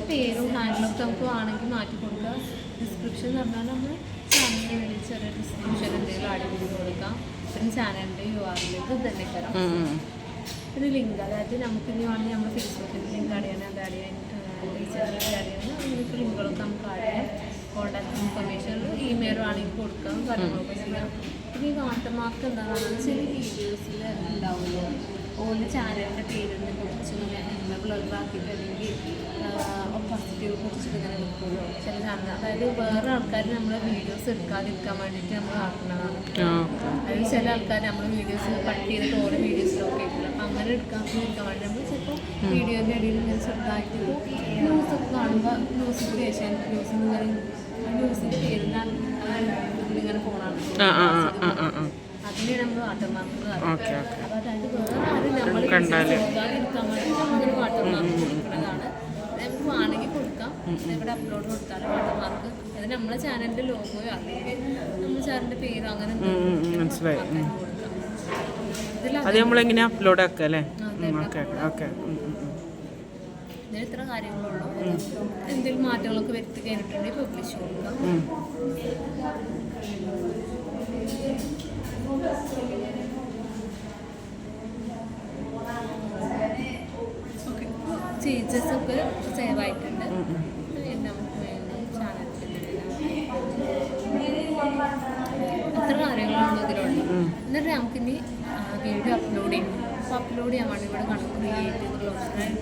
പേരും ഹാൻഡിലൊക്കെ നമുക്ക് വേണമെങ്കിൽ മാറ്റി കൊടുക്കുക. ഡിസ്ക്രിപ്ഷൻ എന്ന് പറഞ്ഞാൽ നമ്മൾ ചാനലിന് വേണ്ടി ചെറിയ ഡിസ്ക്രിപ്ഷൻ എന്തെങ്കിലും ആഡ് ചെയ്ത് കൊടുക്കാം. പിന്നെ ചാനലിൻ്റെ URL ഇത് തന്നെ തരാം. പിന്നെ ലിങ്ക്, അതായത് നമുക്ക് ഇനി വേണമെങ്കിൽ നമ്മുടെ ഫേസ്ബുക്കിൽ ലിങ്ക് ആഡ് ചെയ്യാൻ, അത് ആഡ് ചെയ്യാൻ, ടീച്ചറിൽ ആഡ് ചെയ്യാൻ, അങ്ങനത്തെ ലിങ്കുകളൊക്കെ നമുക്ക് ആഡ് ചെയ്യാം. കോൺടാക്ട് ഇൻഫർമേഷനിൽ ഇമെയിലും ആണെങ്കിൽ കൊടുക്കാം, കാര്യങ്ങളൊക്കെ ചെയ്യാം. പിന്നെ ഈ വാട്ടർമാർക്ക് എന്താണെന്ന് വെച്ചാൽ വീഡിയോസിൽ ഉണ്ടാവുമല്ലോ, ഓരോ ചാനലിൻ്റെ പേരിനെ കുറിച്ച് ഇങ്ങനെ ബ്ലറാക്കിയിട്ട് അല്ലെങ്കിൽ പോസിറ്റീവ് കുറിച്ചിട്ട് ഇങ്ങനെ നിൽക്കുമല്ലോ ചില ചാനൽ. അതായത് വേറെ ആൾക്കാർ നമ്മളെ വീഡിയോസ് എടുക്കാതിരിക്കാൻ വേണ്ടിയിട്ട് നമ്മൾ ആക്കുന്നതാണ്. അതായത് ചില ആൾക്കാർ നമ്മളെ വീഡിയോസ് കട്ട് ചെയ്തിട്ട് ഓരോ വീഡിയോസിലൊക്കെ ആയിട്ടില്ല. അപ്പം അങ്ങനെ എടുക്കാൻ വേണ്ടി നമ്മൾ ചിലപ്പോൾ വീഡിയോൻ്റെ ഇടയിൽ ഇങ്ങനെ ചെറുതായിട്ട് ന്യൂസൊക്കെ കാണുമ്പോൾ ന്യൂസിൻ്റെ ഏഷ്യാനെറ്റ് ന്യൂസ് ഇങ്ങനെ ന്യൂസിൻ്റെ പേരിലാണ് ഇങ്ങനെ ഫോണാണ് അതിനെ നമ്മൾ വാട്ടർമാർക്ക് പറയുന്നത്. അപ്പോൾ അതായത് വേറെ ആരും നമ്മൾ പോകാതിരിക്കാൻ വേണ്ടിയിട്ട് അങ്ങനെ വാട്ടർമാർക്ക് കൊടുക്കുന്നതാണ്. നമുക്ക് വേണമെങ്കിൽ കൊടുക്കാം. ഇവിടെ അപ്ലോഡ് കൊടുത്താൽ വാട്ടർമാർക്ക് അത് നമ്മളെ ചാനലിൻ്റെ ലോഗോയോ അല്ലെങ്കിൽ നമ്മുടെ ചാനലിൻ്റെ പേരോ അങ്ങനെ മനസ്സിലായി. അത് നമ്മളെങ്ങനെ അപ്ലോഡ് ആക്കുക അല്ലേ? ഇതിൽ ഇത്ര കാര്യങ്ങളുള്ളൂ. എന്തെങ്കിലും മാറ്റങ്ങളൊക്കെ വരുത്തി കഴിഞ്ഞിട്ടുണ്ടെങ്കിൽ പബ്ലിഷ് കൊടുക്കാം. ചേഞ്ചസൊക്കെ സേവ് ആയിട്ടുണ്ട്. നമുക്ക് എത്ര കാര്യങ്ങളാണ് ഇതിലുള്ളത്. എന്നിട്ട് നമുക്കിനി വീഡിയോ അപ്ലോഡ് ചെയ്യും. അപ്പോൾ അപ്ലോഡ് ചെയ്യാൻ വേണ്ടി ഇവിടെ കണക്ക് ക്രിയേറ്റ് എന്നുള്ള ഓപ്ഷനായി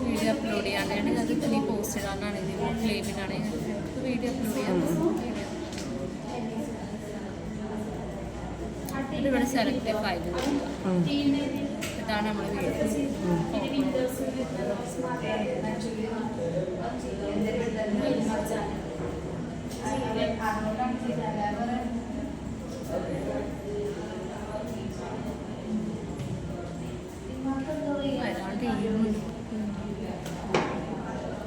വീഡിയോ അപ്ലോഡ് ചെയ്യാനാണെങ്കിൽ അത് ഇനി പോസ്റ്റ് ഇടാനാണ്, ഇത് ക്ലെയിമിനാണെങ്കിൽ വീഡിയോ അപ്ലോഡ് ചെയ്യാൻ ഇവിടെ സെലക്ട് ഫയൽ ഇതാണ് നമ്മൾ വീഡിയോ.